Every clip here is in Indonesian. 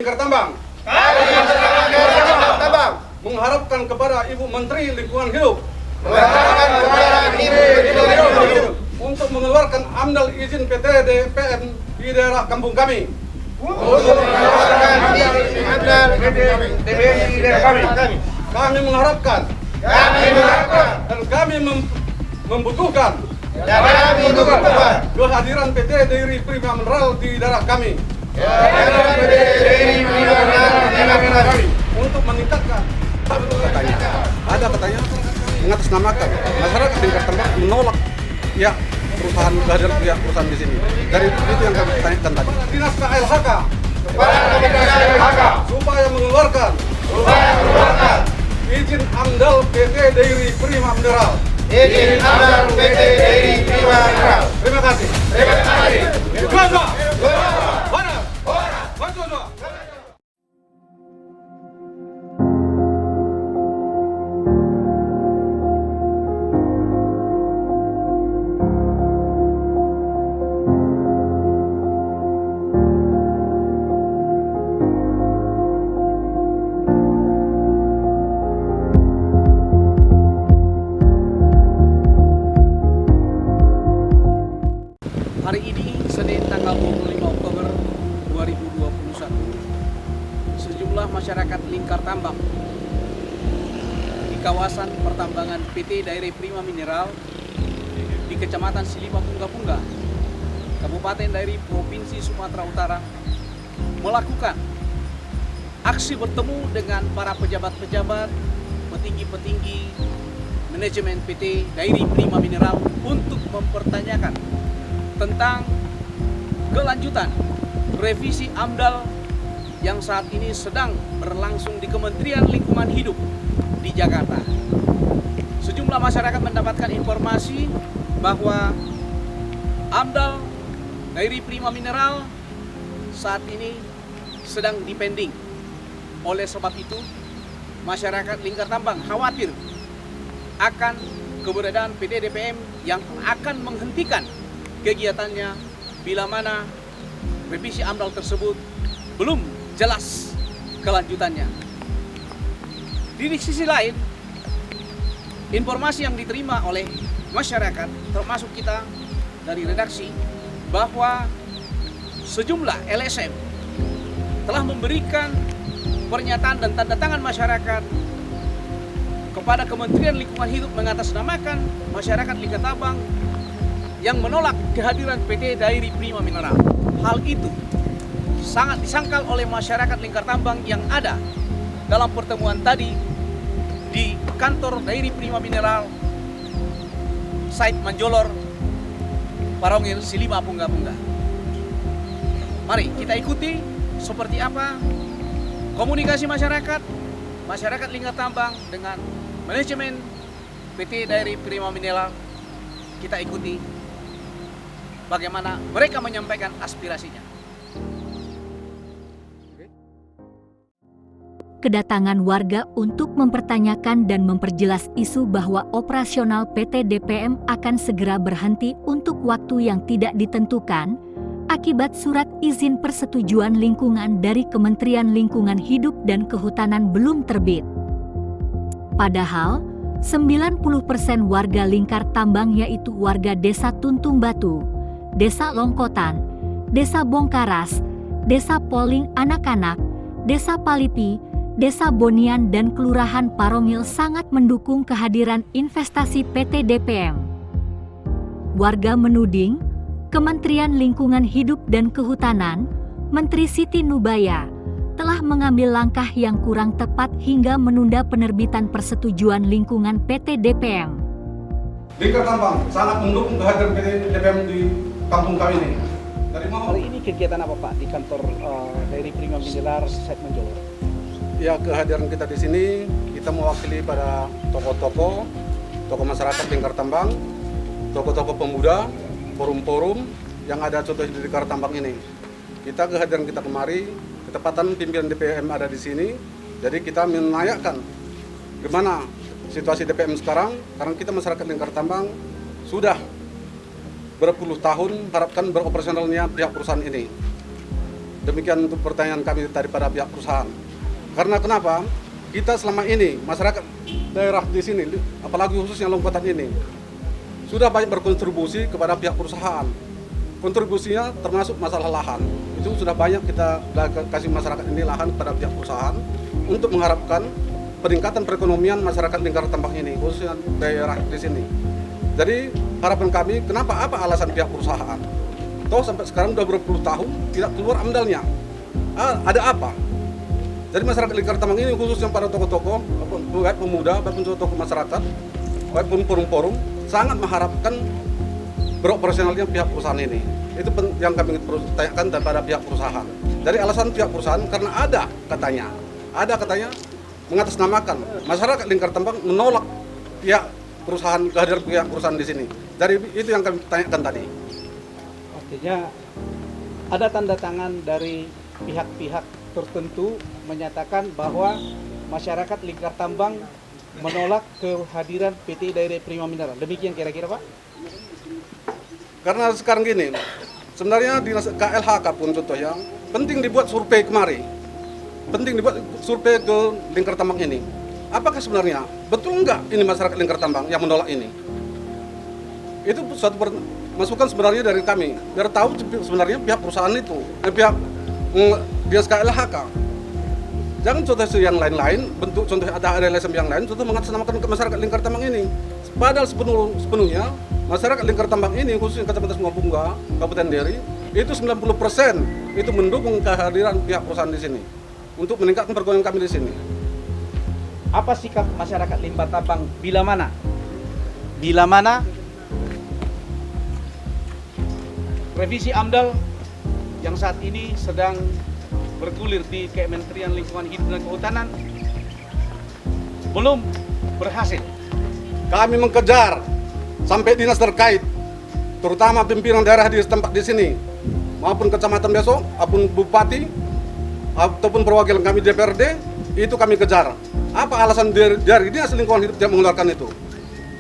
Lingkar Tambang. Kami masyarakat Lingkar Tambang Mengharapkan kepada Ibu Menteri Lingkungan Hidup untuk mengeluarkan amdal izin PT DPM di daerah kampung kami. Kami mengharapkan dan kami membutuhkan kehadiran PT Dairi Prima Mineral di daerah kami untuk meningkatkan. Ada katanya mengatasnamakan masyarakat Lingkar Tambang menolak ya perusahaan kehadiran pihak perusahaan di sini. Dari itu yang kami tanyakan tadi. Dinas KLHK supaya mengeluarkan izin amdal PT Dairi Prima Mineral. Terima kasih. Hari ini, Senin tanggal 25 Oktober 2021, sejumlah masyarakat Lingkar Tambang di kawasan pertambangan PT Dairi Prima Mineral di Kecamatan Silima Pungga-Pungga, Kabupaten Dairi, Provinsi Sumatera Utara, melakukan aksi bertemu dengan para pejabat-pejabat, petinggi-petinggi manajemen PT Dairi Prima Mineral untuk mempertanyakan tentang kelanjutan revisi AMDAL yang saat ini sedang berlangsung di Kementerian Lingkungan Hidup di Jakarta. Sejumlah masyarakat mendapatkan informasi bahwa AMDAL Dairi Prima Mineral saat ini sedang dipending. Oleh sebab itu, masyarakat Lingkar Tambang khawatir akan keberadaan PT DPM yang akan menghentikan kegiatannya bila mana revisi AMDAL tersebut belum jelas kelanjutannya. Di sisi lain, informasi yang diterima oleh masyarakat, termasuk kita dari redaksi, bahwa sejumlah LSM telah memberikan pernyataan dan tanda tangan masyarakat kepada Kementerian Lingkungan Hidup mengatasnamakan masyarakat Lingkar Tambang yang menolak kehadiran PT Dairi Prima Mineral. Hal itu sangat disangkal oleh masyarakat Lingkar Tambang yang ada dalam pertemuan tadi di kantor Dairi Prima Mineral site Manjolor, Parongil, Silima Pungga-Pungga. Mari kita ikuti seperti apa komunikasi masyarakat Lingkar Tambang dengan manajemen PT Dairi Prima Mineral. Kita ikuti bagaimana mereka menyampaikan aspirasinya. Kedatangan warga untuk mempertanyakan dan memperjelas isu bahwa operasional PT DPM akan segera berhenti untuk waktu yang tidak ditentukan akibat surat izin persetujuan lingkungan dari Kementerian Lingkungan Hidup dan Kehutanan belum terbit. Padahal, 90% warga Lingkar Tambang yaitu warga Desa Tuntung Batu, Desa Longkotan, Desa Bongkaras, Desa Poling Anak-anak, Desa Palipi, Desa Bonian dan Kelurahan Parongil sangat mendukung kehadiran investasi PT DPM. Warga menuding Kementerian Lingkungan Hidup dan Kehutanan, Menteri Siti Nubaya, telah mengambil langkah yang kurang tepat hingga menunda penerbitan persetujuan lingkungan PT DPM. Lingkar Tambang sangat mendukung kehadiran PT DPM di kampung kami ini. Hari ini kegiatan apa Pak di kantor Dairi Prima Mineral site Manjolor? Ya, kehadiran kita di sini kita mewakili pada tokoh masyarakat Lingkar Tambang, tokoh pemuda, forum-forum yang ada contoh di Lingkar Tambang ini. Kehadiran kita kemari, ketepatan pimpinan DPM ada di sini, jadi kita menanyakan gimana situasi DPM sekarang, karena kita masyarakat Lingkar Tambang sudah berpuluh tahun harapkan beroperasionalnya pihak perusahaan ini. Demikian untuk pertanyaan kami tadi pada pihak perusahaan. Karena kenapa? Kita selama ini, masyarakat daerah di sini, apalagi khususnya Longkotan ini, sudah banyak berkontribusi kepada pihak perusahaan. Kontribusinya termasuk masalah lahan. Itu sudah banyak kita kasih masyarakat ini lahan kepada pihak perusahaan untuk mengharapkan peningkatan perekonomian masyarakat lingkar tambang ini, khususnya daerah di sini. Jadi harapan kami, kenapa, apa alasan pihak perusahaan? Toh sampai sekarang sudah berpuluh tahun tidak keluar amdalnya. Ada apa? Jadi masyarakat lingkar tambang ini khususnya para tokoh-tokoh, baik pemuda, maupun tokoh masyarakat, maupun forum-forum, sangat mengharapkan beroperasionalnya pihak perusahaan ini. Itu yang kami tanyakan daripada pihak perusahaan. Dari alasan pihak perusahaan karena ada katanya mengatasnamakan masyarakat lingkar tambang menolak pihak perusahaan, kehadiran pihak perusahaan di sini. Dari itu yang kami tanyakan tadi. Artinya ada tanda tangan dari pihak-pihak tertentu menyatakan bahwa masyarakat lingkar tambang menolak kehadiran PT Daire Prima Mineral. Demikian kira-kira, Pak? Karena sekarang gini, sebenarnya dinas KLHK pun contohnya penting dibuat survei kemari. Penting dibuat survei ke lingkar tambang ini. Apakah sebenarnya betul enggak ini masyarakat lingkar tambang yang menolak ini? Itu suatu masukan sebenarnya dari kami. Biar tahu sebenarnya pihak perusahaan itu, pihak dinas KLHK. Jangan contoh yang lain-lain, bentuk contoh ada LSM yang lain, contoh mengatasnamakan ke masyarakat lingkar tambang ini. Padahal sepenuhnya masyarakat lingkar tambang ini, khususnya Kecamatan Sumapungga, Kabupaten Deri, itu 90% itu mendukung kehadiran pihak perusahaan di sini untuk meningkatkan perekonomian kami di sini. Apa sikap masyarakat lingkar tambang bila mana revisi AMDAL yang saat ini sedang bergulir di Kementerian Lingkungan Hidup dan Kehutanan belum berhasil? Kami mengejar sampai dinas terkait, terutama pimpinan daerah di tempat di sini, maupun kecamatan besok, maupun bupati, ataupun perwakilan kami DPRD, itu kami kejar. Apa alasan dari dinas lingkungan hidup yang mengeluarkan itu?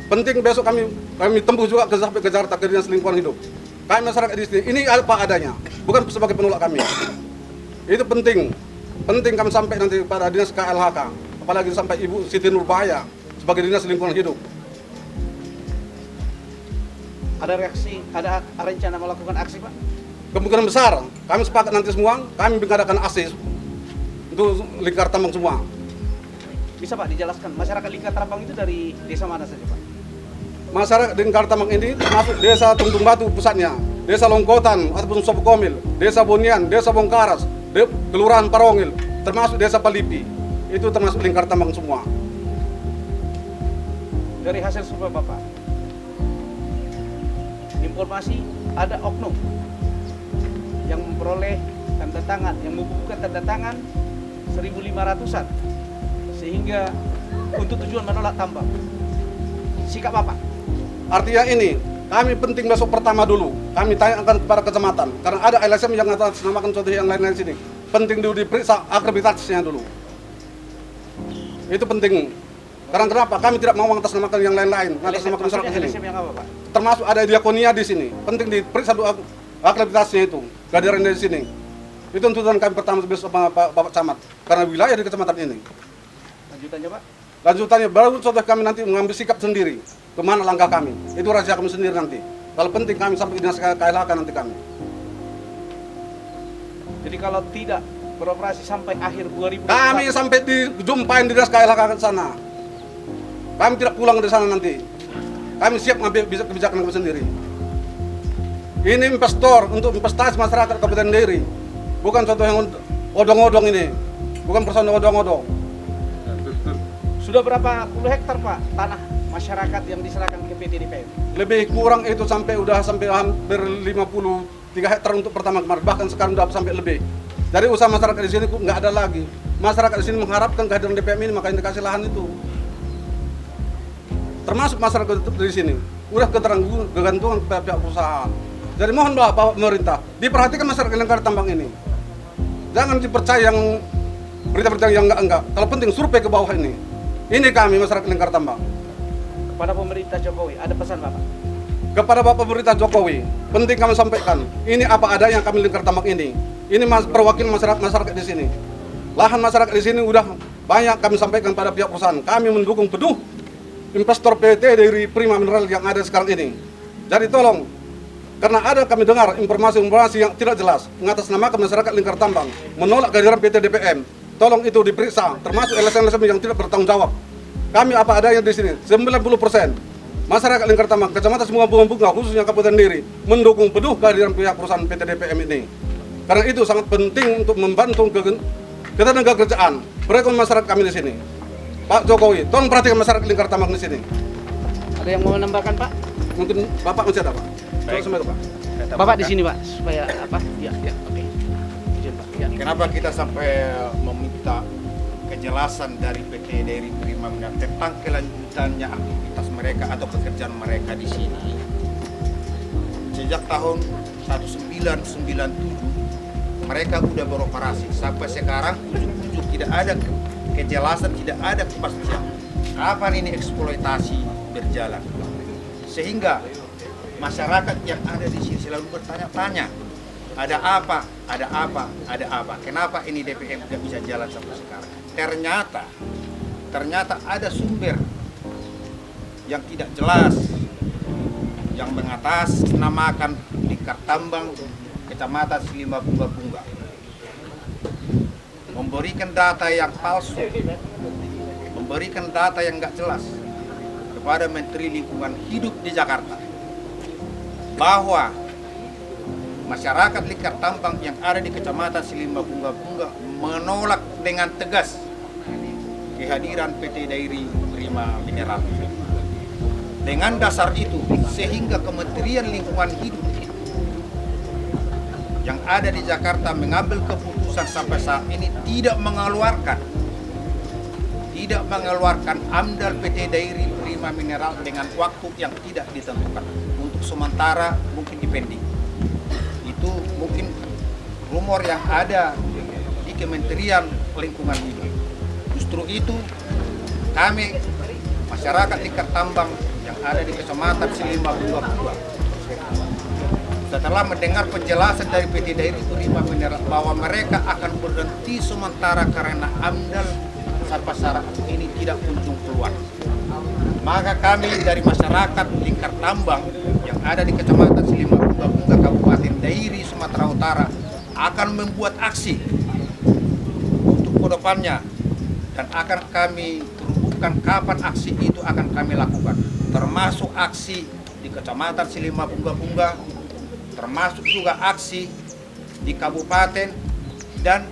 Penting besok kami tembus juga sampai ke Jakarta ke dinas lingkungan hidup. Kami masyarakat di sini, ini apa adanya, bukan sebagai penolak kami. Itu penting kami sampai nanti pada dinas KLHK, apalagi sampai Ibu Siti Nurbaya sebagai dinas lingkungan hidup. Ada reaksi, ada rencana melakukan aksi, Pak? Kemungkinan besar, kami sepakat nanti semua, kami mengadakan aksi untuk lingkar tambang semua. Bisa Pak dijelaskan, masyarakat lingkar tambang itu dari desa mana saja, Pak? Masyarakat lingkar tambang ini termasuk desa Tuntung Batu pusatnya, desa Longkotan ataupun Sopokomil, desa Bonian, desa Bongkaras, Kelurahan Parongil, termasuk desa Palipi. Itu termasuk lingkar tambang semua. Dari hasil survei Bapak, informasi ada oknum yang memperoleh tanda tangan, yang membubuhkan tanda tangan 1.500-an sehingga untuk tujuan menolak tambang. Sikap Bapak? Artinya ini, kami penting besok pertama dulu, kami tanyakan kepada kecamatan, karena ada LSM yang atasnamakan contoh yang lain-lain sini. Penting dulu diperiksa akreditasnya dulu. Itu penting. Karena kenapa? Kami tidak mau mengatasnamakan yang lain-lain, mengatasnamakan masyarakat sini. LSM yang apa, Pak? Termasuk ada diakonia di sini. Penting diperiksa dulu akreditasnya itu, kehadiran di sini. Itu tuntutan kami pertama besok sama Bapak Camat, karena wilayah di kecamatan ini. Lanjutannya, Pak? Lanjutannya baru contoh kami nanti mengambil sikap sendiri. Kemana langkah kami? Itu rahasia kami sendiri nanti. Kalau penting kami sampai ke dinas KLHK nanti kami. Jadi kalau tidak beroperasi sampai akhir 2020, Kami sampai dijumpain di dinas KLHK ke sana. Kami tidak pulang dari sana nanti. Kami siap mengambil kebijakan kami sendiri. Ini investor untuk investasi masyarakat Kabupaten Deri. Bukan contoh yang odong-odong ini. Bukan persoalan odong-odong. sudah berapa puluh hektar Pak tanah masyarakat yang diserahkan ke PT DPM? Lebih kurang itu sampai hampir 53 hektar untuk pertama kemarin. Bahkan sekarang sudah sampai lebih. Jadi usaha masyarakat di sini nggak ada lagi. Masyarakat di sini mengharapkan kehadiran DPM ini, makanya dikasih lahan itu. Termasuk masyarakat di sini udah ketergantungan pihak perusahaan. Jadi mohonlah Pak pemerintah diperhatikan masyarakat lingkar tambang ini. Jangan dipercaya yang berita-berita yang enggak. Kalau penting survei ke bawah ini. Ini kami masyarakat lingkar tambang. Kepada pemerintah Jokowi ada pesan Bapak? Kepada Bapak pemerintah Jokowi, penting kami sampaikan, ini apa adanya kami lingkar tambang ini. Ini perwakilan masyarakat di sini. Lahan masyarakat di sini udah banyak kami sampaikan pada pihak perusahaan. Kami mendukung penuh investor PT dari Prima Mineral yang ada sekarang ini. Jadi tolong, karena ada kami dengar informasi-informasi yang tidak jelas mengatasnamakan masyarakat Lingkar Tambang, menolak kehadiran PT DPM. Tolong itu diperiksa, termasuk LSM-LSM yang tidak bertanggung jawab. Kami apa adanya di sini, 90% masyarakat Lingkar Tambang, Kecamatan Semua Bunga, khususnya Kabupaten Diri, mendukung penuh kehadiran pihak perusahaan PT DPM ini. Karena itu sangat penting untuk membantu ketenaga kerjaan perekonomian masyarakat kami di sini. Pak Jokowi, tolong perhatikan masyarakat Lingkar Tambang di sini. Ada yang mau menambahkan, Pak? Mungkin Bapak masih ada, Pak. Baik. Sama itu, Pak. Bapak di sini, Pak, supaya apa? Ya, oke. Izin, Pak. Ya. Kenapa kita sampai meminta kejelasan dari PT Dairi Prima Mineral tentang kelanjutannya aktivitas mereka atau pekerjaan mereka di sini? Sejak tahun 1997 mereka sudah beroperasi sampai sekarang ujuk-ujuk tidak ada kejelasan, tidak ada kepastian kapan ini eksploitasi berjalan, sehingga masyarakat yang ada di sini selalu bertanya-tanya, ada apa, kenapa ini DPM tidak bisa jalan sampai sekarang. Ternyata ada sumber yang tidak jelas yang mengatasnamakan Lingkar Tambang Kecamatan Silima Bunga, memberikan data yang palsu, memberikan data yang nggak jelas kepada Menteri Lingkungan Hidup di Jakarta bahwa masyarakat Lingkar Tambang yang ada di Kecamatan Silima Bunga menolak dengan tegas kehadiran PT Dairi Prima Mineral. Dengan dasar itu, sehingga Kementerian Lingkungan Hidup yang ada di Jakarta mengambil keputusan sampai saat ini tidak mengeluarkan AMDAL PT Dairi Prima Mineral dengan waktu yang tidak ditentukan. Untuk sementara mungkin dipending. Itu mungkin rumor yang ada di Kementerian Lingkungan Hidup. Justru itu kami masyarakat Lingkar Tambang yang ada di Kecamatan Silima Bunga setelah mendengar penjelasan dari PT Dairi Prima Mineral bahwa mereka akan berhenti sementara karena AMDAL sarpa-sara ini tidak kunjung keluar, maka kami dari masyarakat Lingkar Tambang yang ada di Kecamatan Silima Bunga Kabupaten Dairi Sumatera Utara akan membuat aksi untuk kedepannya, dan akan kami tentukan kapan aksi itu akan kami lakukan, termasuk aksi di Kecamatan Silima Bunga, termasuk juga aksi di kabupaten dan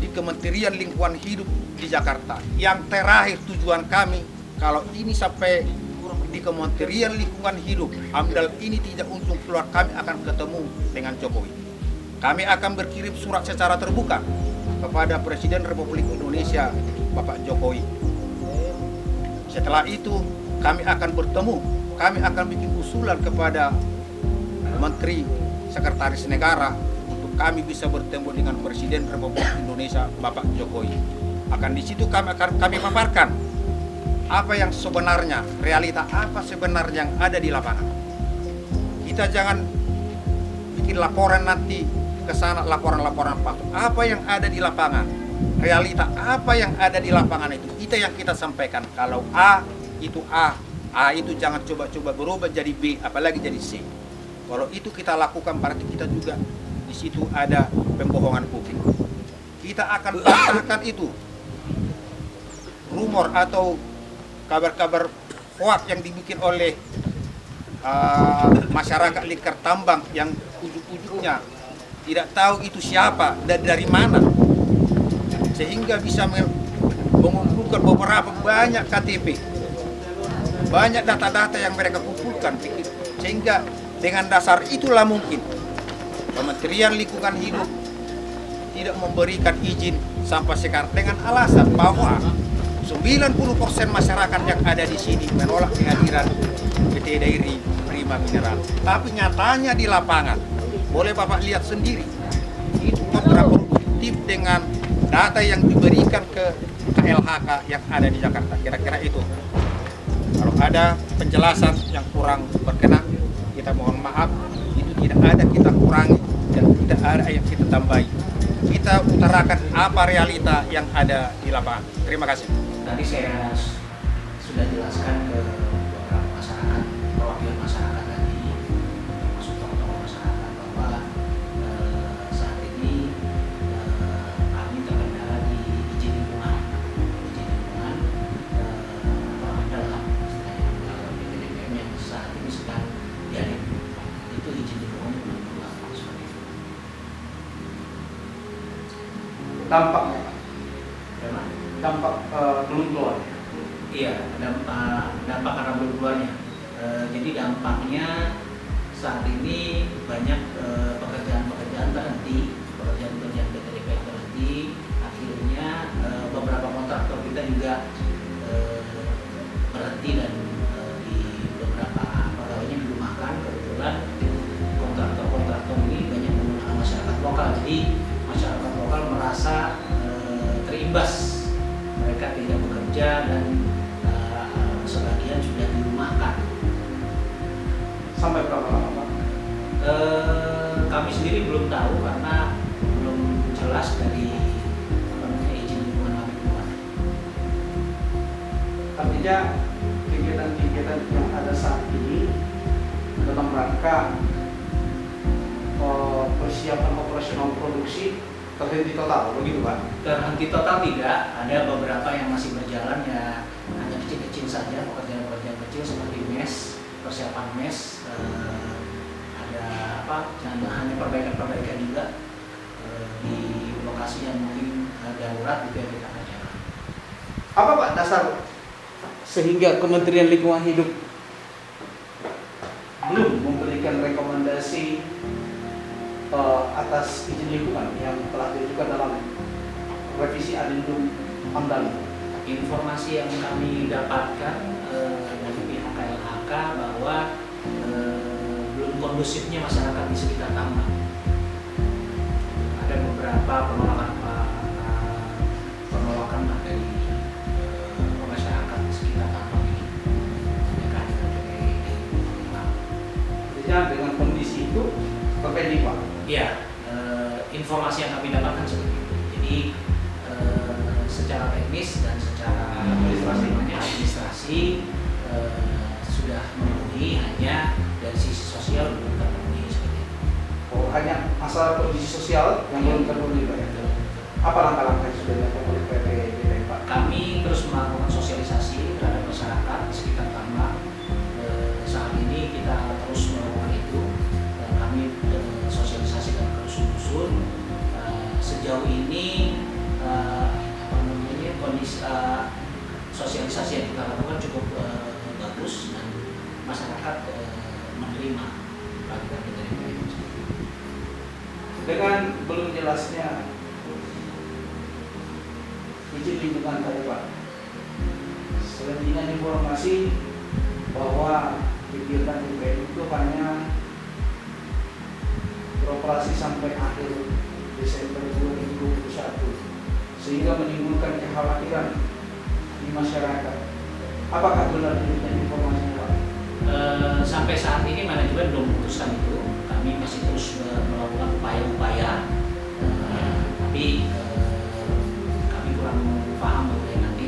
di Kementerian Lingkungan Hidup di Jakarta. Yang terakhir tujuan kami, kalau ini sampai di Kementerian Lingkungan Hidup, AMDAL ini tidak untung keluar, kami akan ketemu dengan Jokowi. Kami akan berkirim surat secara terbuka kepada Presiden Republik Indonesia, Bapak Jokowi. Setelah itu kami akan bertemu, kami akan bikin usulan kepada Menteri Sekretaris Negara untuk kami bisa bertemu dengan Presiden Republik Indonesia Bapak Jokowi. Akan di situ kami paparkan apa yang sebenarnya, realita apa sebenarnya yang ada di lapangan. Kita jangan bikin laporan nanti ke sana, laporan-laporan palsu. Apa yang ada di lapangan, realita apa yang ada di lapangan itu yang kita sampaikan. Kalau A itu A itu jangan coba-coba berubah jadi B, apalagi jadi C. Kalau itu kita lakukan, berarti kita juga di situ ada pembohongan publik. Kita akan bantahkan itu rumor atau kabar-kabar hoax yang dibikin oleh masyarakat Lingkar Tambang yang ujuk-ujuknya tidak tahu itu siapa dan dari mana, sehingga bisa mengumpulkan beberapa banyak KTP, banyak data-data yang mereka kumpulkan, sehingga dengan dasar itulah mungkin Kementerian Lingkungan Hidup tidak memberikan izin sampai sekarang dengan alasan bahwa 90% masyarakat yang ada di sini menolak kehadiran PT Dairi Prima Mineral. Tapi nyatanya di lapangan, boleh Bapak lihat sendiri, itu kontraproduktif dengan data yang diberikan ke KLHK yang ada di Jakarta. Kira-kira itu. Kalau ada penjelasan yang kurang berkenan, kita mohon maaf, itu tidak ada kita kurangi dan tidak ada yang kita tambahi. Kita utarakan apa realita yang ada di lapangan. Terima kasih. Tadi saya sudah jelaskan ke beberapa masyarakat, perwakilan masyarakat tadi, termasuk tokoh-tokoh masyarakat bahwa saat ini kami terkendala di izin lingkungan dalam PTDPM yang saat ini sedang dialih. Itu izin lingkungan belum keluar seperti itu. Dampaknya, Memang. dampak belum keluar. Iya, dampak karena belum keluarnya. Jadi dampaknya saat ini banyak pekerjaan-pekerjaan terhenti, pekerjaan-pekerjaan PTDP terhenti. Akhirnya beberapa kontraktor kita juga berhenti dan di beberapa pegawainya dirumahkan. Kebetulan kontraktor ini banyak menggunakan masyarakat lokal. Jadi masyarakat lokal merasa terimbas. Mereka tidak bekerja dan sebagian sudah dirumahkan. Sampai berapa lama, Pak? Kami sendiri belum tahu karena belum jelas dari izin lingkungan kami keluar. Artinya kegiatan-kegiatan yang ada saat ini dalam rangka persiapan operasional produksi terhenti total, begitu Pak? Terhenti total tidak, ada beberapa yang masih berjalan ya, hanya kecil-kecil saja, pekerjaan-pekerjaan kecil seperti mes, persiapan mes, ada hanya perbaikan-perbaikan juga di lokasi yang mungkin darurat gitu yang kita kerjakan. Apa Pak dasar sehingga Kementerian Lingkungan Hidup belum memberikan rekomendasi atas izin lingkungan yang telah diajukan dalam revisi Adendum AMDAL? Informasi yang kami dapatkan dari pihak KLHK bahwa belum kondusifnya masyarakat di sekitar tambang. Ada beberapa penolakan dari masyarakat di sekitar tambang ini. Artinya dengan kondisi itu terpending Pak? Iya, informasi yang kami dapatkan seperti itu. Jadi secara teknis dan secara administrasi sudah memenuhi, hanya dari sisi sosial belum terpenuhi seperti itu. Oh, hanya masalah kondisi sosial yang belum terpenuhi Pak? Apa langkah-langkah yang sudah dilakukan oleh PT DPM Pak? Kami terus melakukan sosialisasi terhadap masyarakat di sekitar tambang. Saat ini kita terus melakukan itu. Kami sosialisasikan ke dusun-dusun. Sejauh ini kondisi sosialisasi yang kita lakukan cukup bagus dan masyarakat menerima pelajaran kita ini. Dengan belum jelasnya izin lingkungan tadi Pak, selentingan informasi bahwa kegiatan DPM itu hanya beroperasi sampai akhir Desember 2021, sehingga menimbulkan kekhawatiran di masyarakat. Apakah benar demikian informasinya Pak? Sampai saat ini manajemen belum memutuskan itu. Kami masih terus melakukan upaya-upaya, tapi kami kurang paham mengenai nanti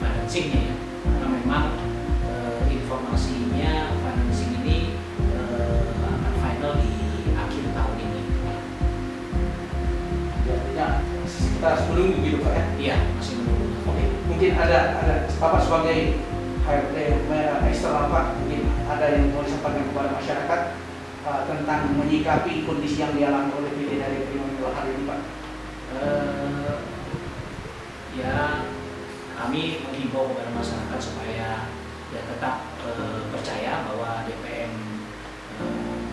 financingnya ya. Karena memang informasinya financing ini akan final di akhir tahun ini. Artinya kita sebelum begitu Pak ya? Iya, masih menunggu. Oke, mungkin ada Bapak sebagai HRD eksternal Pak, mungkin ada yang mau disampaikan kepada masyarakat tentang menyikapi kondisi yang dialami oleh PT dari Prima hari ini Pak. Ya, kami menghimbau kepada masyarakat supaya ya tetap percaya bahwa DPM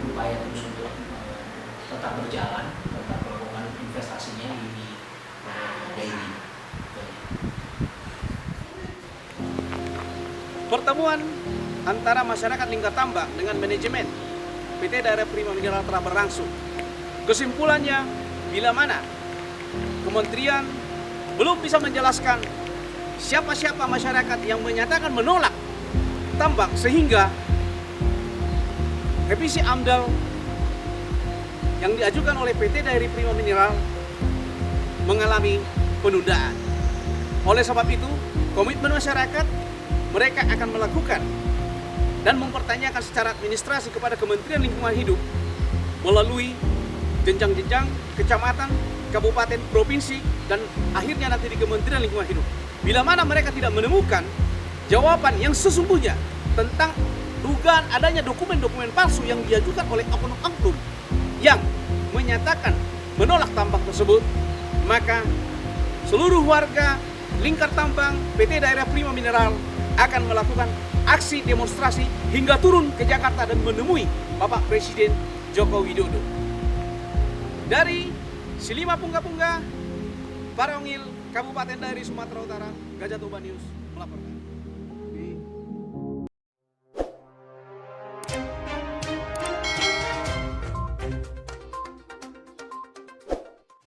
berupaya terus untuk tetap berjalan, tetap melakukan investasinya di daily. Pertemuan antara masyarakat Lingkar Tambak dengan manajemen PT Daerah Prima Mineral telah berlangsung. Kesimpulannya, bila mana Kementerian belum bisa menjelaskan siapa-siapa masyarakat yang menyatakan menolak tambang, sehingga revisi AMDAL yang diajukan oleh PT Dairi Prima Mineral mengalami penundaan. Oleh sebab itu, komitmen masyarakat, mereka akan melakukan dan mempertanyakan secara administrasi kepada Kementerian Lingkungan Hidup melalui jenjang-jenjang kecamatan, kabupaten, provinsi, dan akhirnya nanti di Kementerian Lingkungan Hidup. Bila mana mereka tidak menemukan jawaban yang sesungguhnya tentang dugaan adanya dokumen-dokumen palsu yang diajukan oleh oknum-oknum yang menyatakan menolak tambang tersebut, maka seluruh warga Lingkar Tambang PT Daerah Prima Mineral akan melakukan aksi demonstrasi hingga turun ke Jakarta dan menemui Bapak Presiden Joko Widodo. Dari Silima Pungga-Pungga, Parongil, Kabupaten Dairi, Sumatera Utara, Gajah Toba News melaporkan.